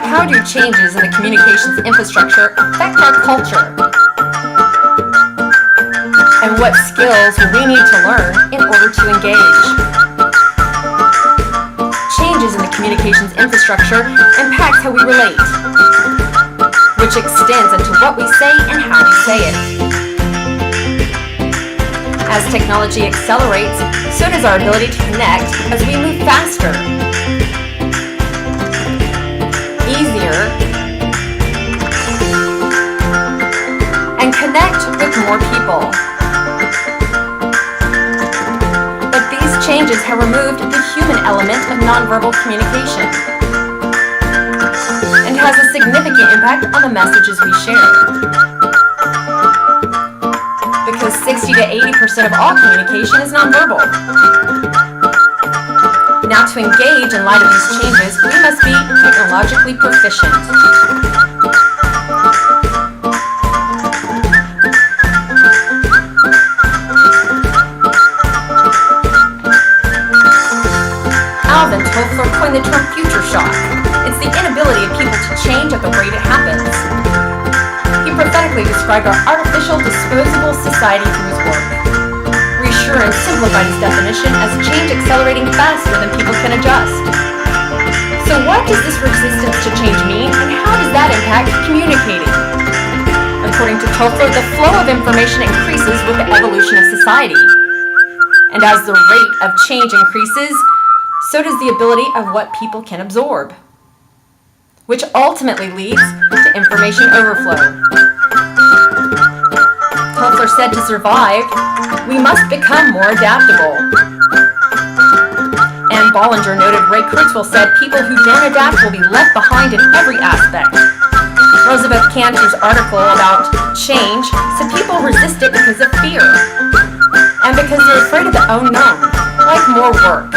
How do changes in the communications infrastructure affect our culture? And what skills will we need to learn in order to engage? Changes in the communications infrastructure impacts how we relate, which extends into what we say and how we say it. As technology accelerates, so does our ability to connect as we move faster, easier, and connect with more people. But these changes have removed the human element of nonverbal communication and has a significant impact on the messages we share. Because 60 to 80% of all communication is nonverbal. Now, to engage in light of these changes, we must be technologically proficient. Alvin Toffler coined the term future shock. It's the inability of people to change at the rate it happens. He prophetically described our artificial, disposable society through his work. Reassure and simplified his definition as change accelerating faster than people can adjust. So what does this resistance to change mean, and how does that impact communicating? According to Toffler, the flow of information increases with the evolution of society. And as the rate of change increases, so does the ability of what people can absorb, which ultimately leads to information overflow. Toffler said to survive, we must become more adaptable. Anne Bollinger noted Ray Kurzweil said people who don't adapt will be left behind in every aspect. Elizabeth Cantor's article about change said people resist it because of fear and because they're afraid of the unknown, like more work.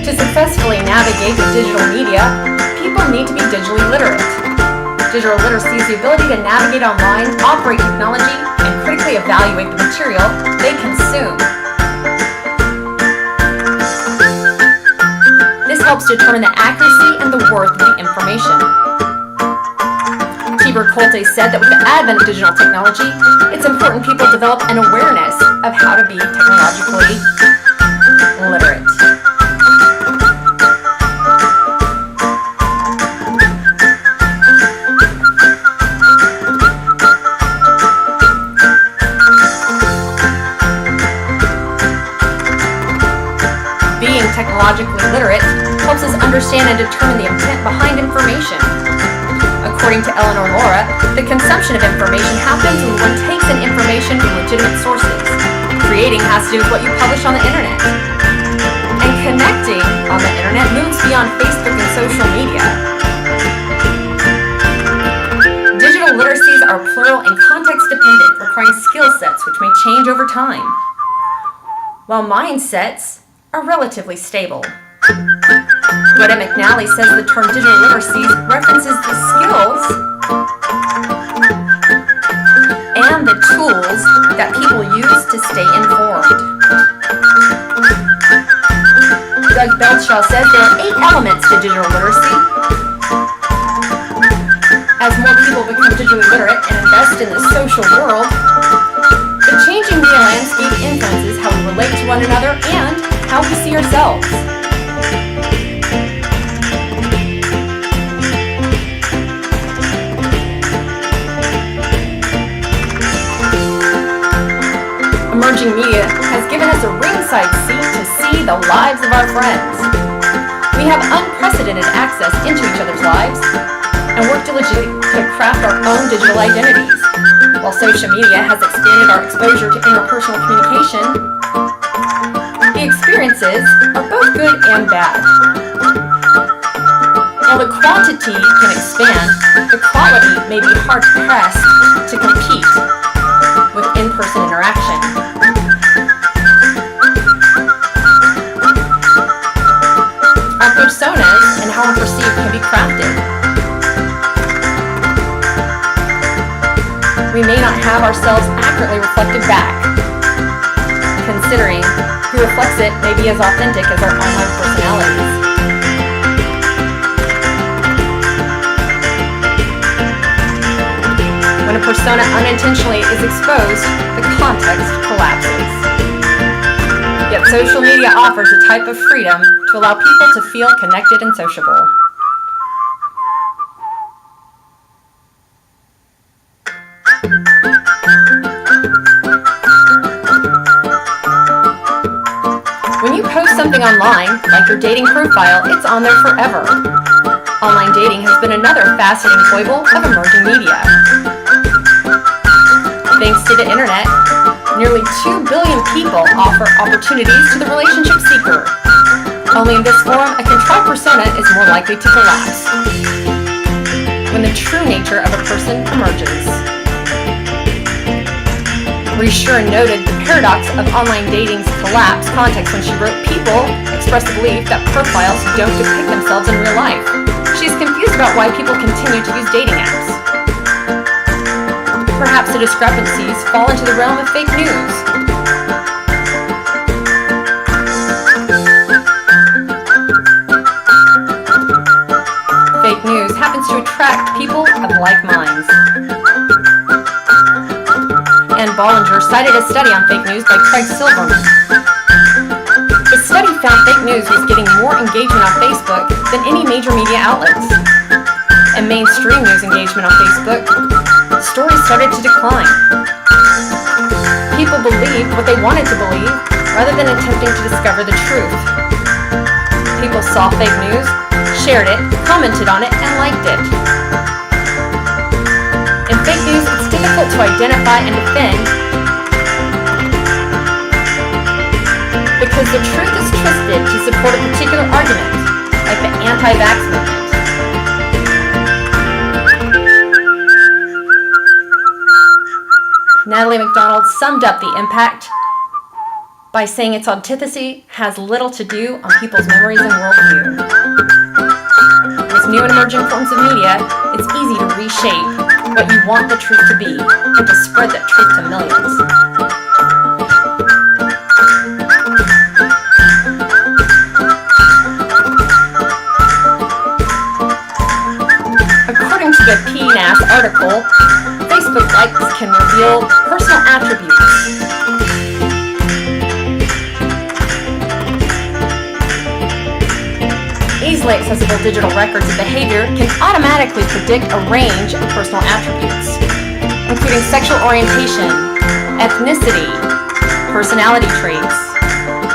To successfully navigate the digital media, people need to be digitally literate. Digital literacy is the ability to navigate online, operate technology, and critically evaluate the material they consume. This helps determine the accuracy and the worth of the information. Tibor Kolte said that with the advent of digital technology, it's important people develop an awareness of how to be technologically literate. Technologically literate helps us understand and determine the intent behind information. According to Eleanor Laura, the consumption of information happens when one takes in information from legitimate sources. Creating has to do with what you publish on the internet. And connecting on the internet moves beyond Facebook and social media. Digital literacies are plural and context dependent, requiring skill sets which may change over time, while mindsets are relatively stable. Greta McNally says the term digital literacies references the skills and the tools that people use to stay informed. Doug Beltshaw says there are 8 elements to digital literacy. As more people become digitally literate and invest in the social world, the changing media landscape influences how we relate to one another and how we see ourselves. Emerging media has given us a ringside seat to see the lives of our friends. We have unprecedented access into each other's lives and work diligently to craft our own digital identities. While social media has expanded our exposure to interpersonal communication, the experiences are both good and bad. While the quantity can expand, the quality may be hard-pressed to compete with in-person interaction. Our can be crafted. We may not have ourselves accurately reflected back, considering who reflects it may be as authentic as our online personalities. When a persona unintentionally is exposed, the context collapses. Yet social media offers a type of freedom to allow people to feel connected and sociable. When you post something online, like your dating profile, it's on there forever. Online dating has been another fascinating foible of emerging media. Thanks to the internet, nearly 2 billion people offer opportunities to the relationship seeker. Only in this forum, a contrived persona is more likely to collapse when the true nature of a person emerges. Reassurer noted the paradox of online dating's collapse context when she wrote, "People express the belief that profiles don't depict themselves in real life." She is confused about why people continue to use dating apps. Perhaps the discrepancies fall into the realm of fake news. Fake news happens to attract people of like minds. Ann Bollinger cited a study on fake news by Craig Silverman. The study found fake news was getting more engagement on Facebook than any major media outlets. And mainstream news engagement on Facebook, stories started to decline. People believed what they wanted to believe rather than attempting to discover the truth. People saw fake news, shared it, commented on it, and liked it. In fake news, it's difficult to identify and defend because the truth is twisted to support a particular argument, like the anti-vax movement. Natalie MacDonald summed up the impact by saying its authenticity has little to do on people's memories and worldview. With new and emerging forms of media, it's easy to reshape what you want the truth to be and to spread that truth to millions. According to the PNAS article, Facebook likes can reveal personal attributes. Easily accessible digital records of behavior can automatically predict a range of personal attributes, including sexual orientation, ethnicity, personality traits,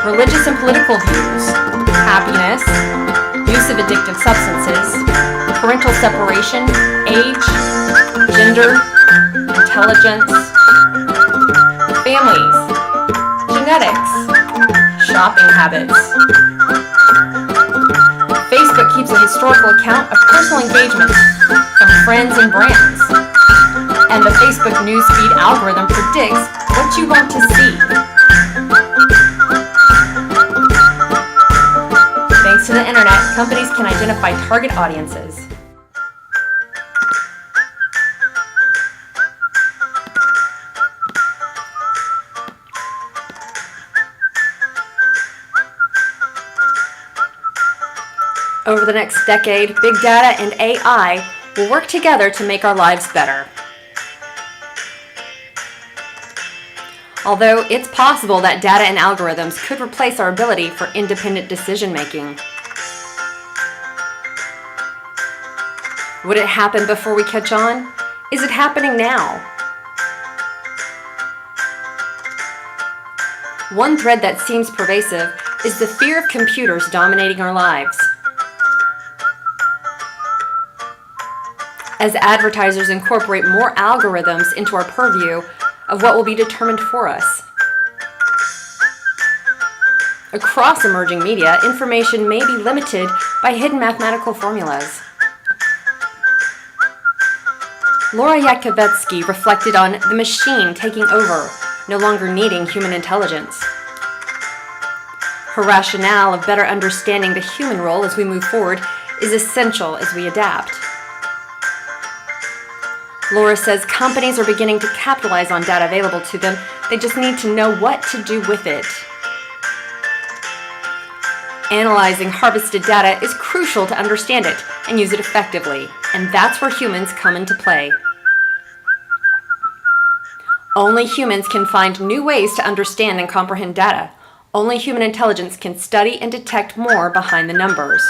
religious and political views, happiness, use of addictive substances, parental separation, age, gender, intelligence, families, genetics, shopping habits. Facebook keeps a historical account of personal engagement from friends and brands, and the Facebook newsfeed algorithm predicts what you want to see. Thanks to the internet, companies can identify target audiences. Over the next decade, big data and AI will work together to make our lives better. Although it's possible that data and algorithms could replace our ability for independent decision making. Would it happen before we catch on? Is it happening now? One thread that seems pervasive is the fear of computers dominating our lives. As advertisers incorporate more algorithms into our purview of what will be determined for us. Across emerging media, information may be limited by hidden mathematical formulas. Laura Yakovetsky reflected on the machine taking over, no longer needing human intelligence. Her rationale of better understanding the human role as we move forward is essential as we adapt. Laura says companies are beginning to capitalize on data available to them. They just need to know what to do with it. Analyzing harvested data is crucial to understand it and use it effectively, and that's where humans come into play. Only humans can find new ways to understand and comprehend data. Only human intelligence can study and detect more behind the numbers.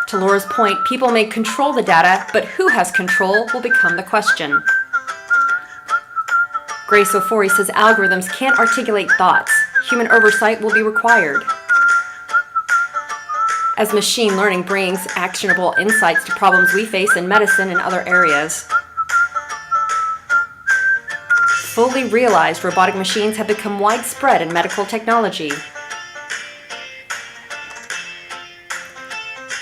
To Laura's point, people may control the data, but who has control will become the question. Grace Ofori says algorithms can't articulate thoughts. Human oversight will be required. As machine learning brings actionable insights to problems we face in medicine and other areas, fully realized robotic machines have become widespread in medical technology.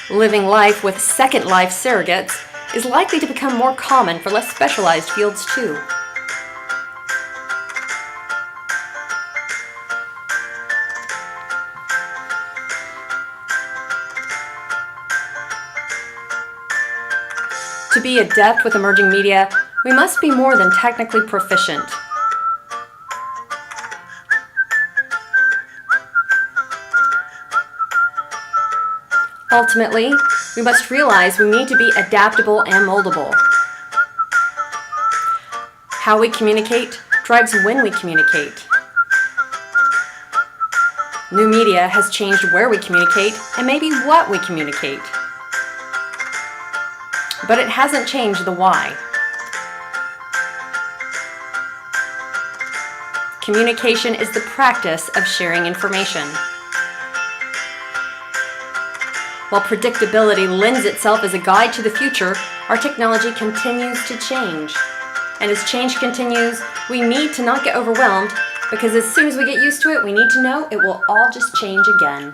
Living life with second life surrogates is likely to become more common for less specialized fields too. To be adept with emerging media, we must be more than technically proficient. Ultimately, we must realize we need to be adaptable and moldable. How we communicate drives when we communicate. New media has changed where we communicate and maybe what we communicate. But it hasn't changed the why. Communication is the practice of sharing information. While predictability lends itself as a guide to the future, our technology continues to change. And as change continues, we need to not get overwhelmed, because as soon as we get used to it, we need to know it will all just change again.